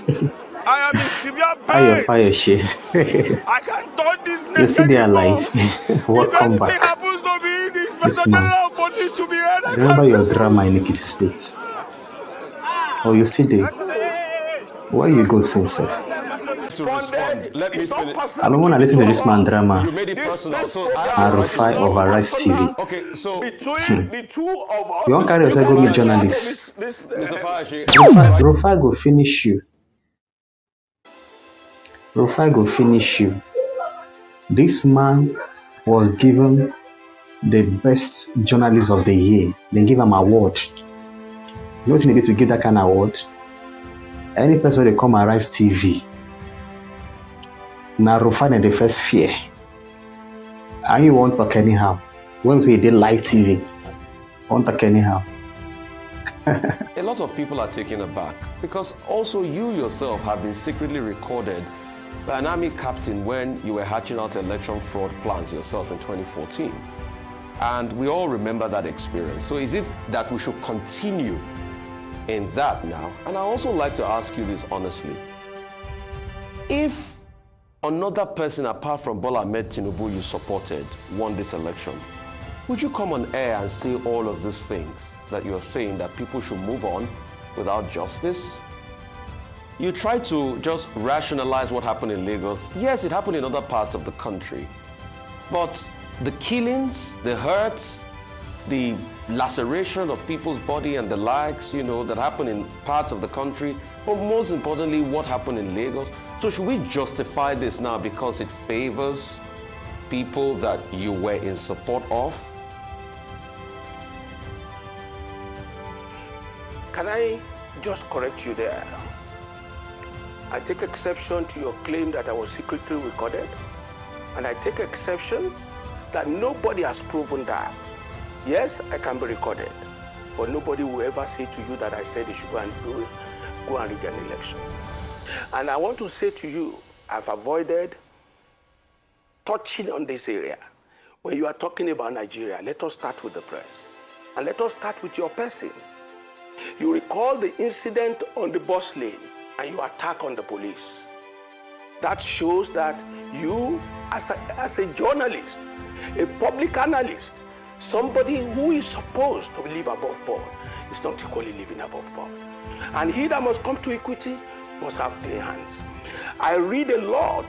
I am in severe Fire, pain. fire, shit. I can't touch this You neck see, they are anymore. alive. If Welcome anything back. happens to me, the This Inspector man. General of Police to be heard. I I remember can't your do. drama in Ekiti State. Oh, you still there? Where you go since, sir? To respond. Let me finish. I don't want to listen to this man drama. You made it personal, so I have And the right to Rufai of respond. Arise TV. Okay, so Between the two of us, You want carry yourself go be journalist. Mr. Fayashi, Rufai go finish you. Rufai go finish you. This man was given the best journalist of the year. They give him award. You know what you need to give that kind of award? Any person they come Arise TV. Now Rufai in the first fear. And you won't talk anyhow. When we say they live TV, won't talk anyhow. a lot of people are taken aback because also you yourself have been secretly recorded by an army captain when you were hatching out election fraud plans yourself in 2014. And we all remember that experience. So is it that we should continue in that now? And I also like to ask you this honestly. If another person apart from Bola Ahmed Tinubu you supported won this election, would you come on air and say all of these things that you're saying, that people should move on without justice? You try to just rationalize what happened in Lagos. Yes, it happened in other parts of the country. But the killings, the hurts, the laceration of people's body and the likes, that happened in parts of the country, but most importantly, what happened in Lagos. So should we justify this now because it favors people that you were in support of? Can I just correct you there? I take exception to your claim that I was secretly recorded, and I take exception that nobody has proven that. Yes, I can be recorded, but nobody will ever say to you that I said you should go and rig an election. And I want to say to you, I've avoided touching on this area. When you are talking about Nigeria, let us start with the press, and let us start with your person. You recall the incident on the bus lane and your attack on the police. That shows that you, as a journalist, a public analyst, somebody who is supposed to live above board, is not equally living above board. And he that must come to equity must have clean hands. I read a lot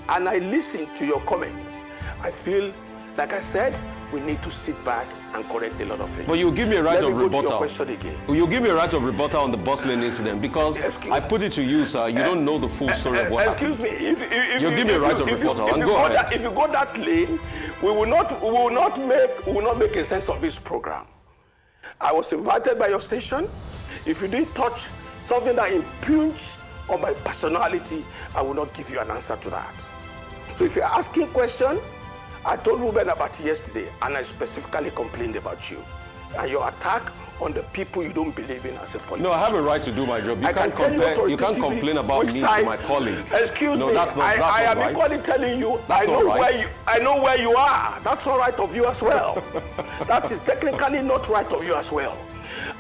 and I listen to your comments. I feel, like I said, we need to sit back and correct a lot of things. But you give me a right of rebuttal. Let me go to your question again. You give me a right of rebuttal on the bus lane incident because I put it to you, sir. You don't know the full story of what happened. Excuse me. If you give me a right of rebuttal, and go ahead. If you go that lane, we will not make a sense of this program. I was invited by your station. If you didn't touch something that impugns on my personality, I will not give you an answer to that. So if you're asking questions, I told Ruben about it yesterday, and I specifically complained about you and your attack on the people you don't believe in as a politician. No, I have a right to do my job. You can't complain about me to my colleague. Excuse me. I am equally telling you. I know where you are. That's all right of you as well. That is technically not right of you as well.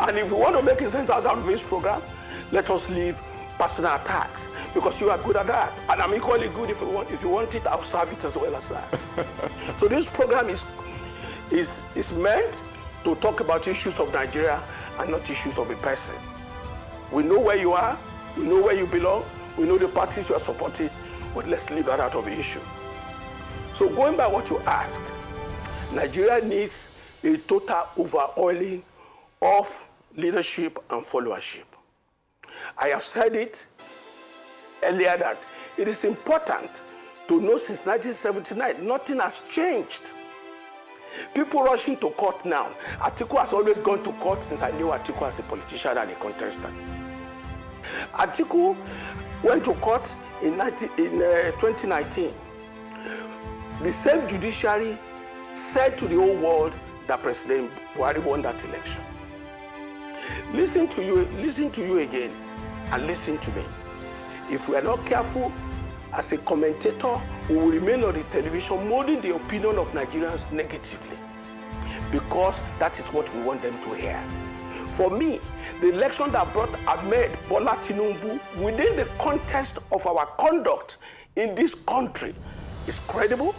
And if you want to make a sense out of this program, let us leave personal attacks, because you are good at that, and I'm equally good. If you want it, I'll serve it as well as that. So this program is meant to talk about issues of Nigeria and not issues of a person. We know where you are, we know where you belong, we know the parties you are supporting, but let's leave that out of the issue. So going by what you ask, Nigeria needs a total overhauling of leadership and followership. I have said it earlier that it is important to know since 1979, nothing has changed. People rushing to court now. Atiku has always gone to court since I knew Atiku as a politician and a contestant. Atiku went to court in 2019. The same judiciary said to the whole world that President Buhari won that election. Listen to you again, and listen to me. If we are not careful, as a commentator, we will remain on the television molding the opinion of Nigerians negatively, because that is what we want them to hear. For me, the election that brought Ahmed Bola Tinubu within the context of our conduct in this country is credible.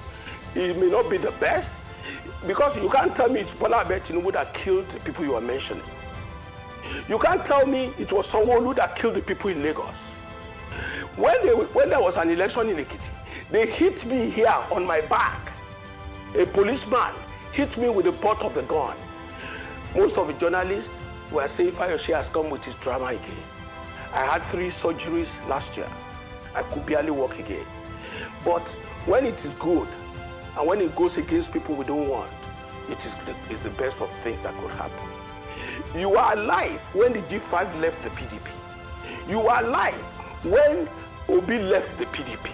It may not be the best, because you can't tell me it's Bola Ahmed Tinubu that killed the people you are mentioning. You can't tell me it was Sanwo-Olu that killed the people in Lagos. When there was an election in Ekiti, they hit me here on my back. A policeman hit me with the butt of the gun. Most of the journalists were saying Fayose has come with his drama again. I had 3 surgeries last year. I could barely walk again. But when it is good, and when it goes against people we don't want, it's the best of things that could happen. You are alive when the G5 left the PDP. You are alive when Obi left the PDP.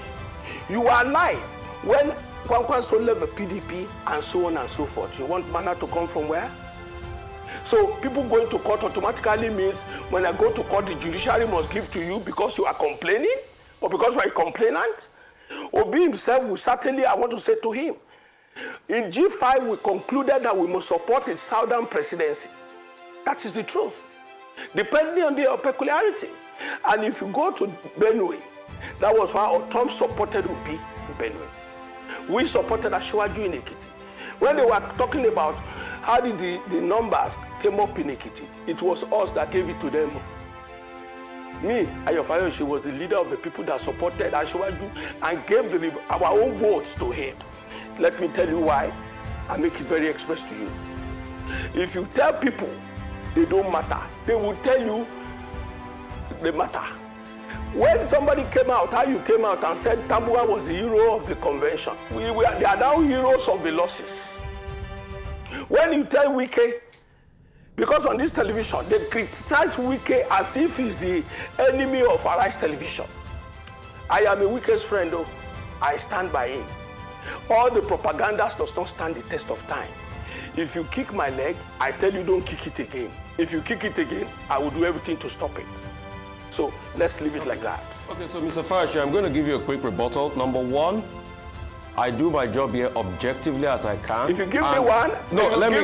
You are alive when Kwankwaso left the PDP, and so on and so forth. You want manna to come from where? So people going to court automatically means when I go to court, the judiciary must give to you because you are complaining or because you are a complainant? Obi himself will certainly, I want to say to him, in G5 we concluded that we must support his southern presidency. That is the truth, depending on their peculiarity. And if you go to Benue, that was why Otom supported Obi in Benue. We supported Asiwaju in Ekiti. When they were talking about how did the numbers came up in Ekiti, it was us that gave it to them. Me, Ayo Fayose, was the leader of the people that supported Asiwaju and gave our own votes to him. Let me tell you why. I make it very express to you. If you tell people they don't matter, they will tell you they matter. When somebody came out, how you came out and said Tambuwa was the hero of the convention, they are now heroes of the losses. When you tell Wike, because on this television, they criticize Wike as if he's the enemy of Arise Television. I am a Wike's friend, though. I stand by him. All the propagandas does not stand the test of time. If you kick my leg, I tell you don't kick it again. If you kick it again, I will do everything to stop it. So let's leave it like that. Okay, so Mr. Fayose, I'm going to give you a quick rebuttal. Number one, I do my job here objectively as I can. If you give me one, no, let me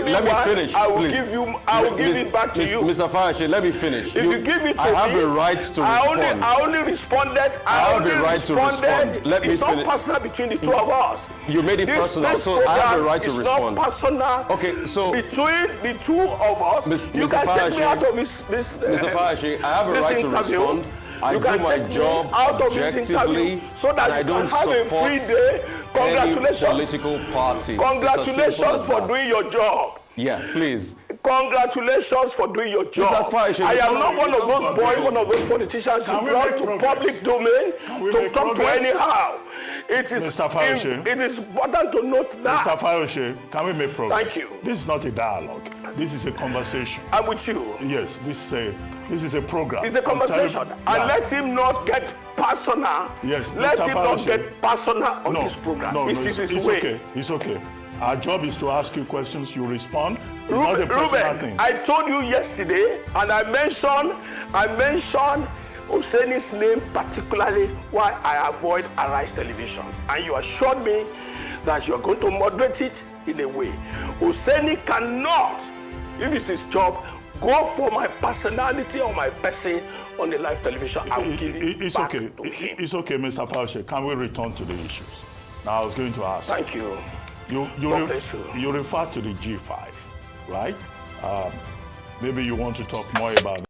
finish. I will please. give it back to you. Mr. Fayose, let me finish. If you give it to me, I have a right to respond. I only responded. I have a right to respond. Let me it's finish. Not personal between the two of us. You made it personal, so I have a right to respond. It's not personal. Okay, so between the two of us, you can take me out of this. Mr. Fayose, I have a right to respond. You can take me out of this interview so that you can have a free day. Congratulations. Any political party. Congratulations for doing your job. Yeah, please. Congratulations for doing your job. I am not one of those boys, one of those politicians who brought to public domain to talk to anyhow. It is important to note that. Mr. Fayose, can we make progress? Thank you. This is not a dialogue. This is a conversation. I'm with you. Yes, this is a program. It's a conversation. And let him not get personal. Yes, let Mr. him Fayose. not get personal on this program. No, it's his way. Okay. It's okay. Our job is to ask you questions, you respond. It's not a personal Ruben, thing. I told you yesterday, and I mentioned Oseni's name particularly why I avoid Arise Television. And you assured me that you are going to moderate it in a way. Oseni cannot, if it's his job, go for my personality or my person on the live television. I will give it back to him. It's okay, Mr. Fayose. Can we return to the issues? Now, I was going to ask. Thank you. You refer to the G5, right? Maybe you want to talk more about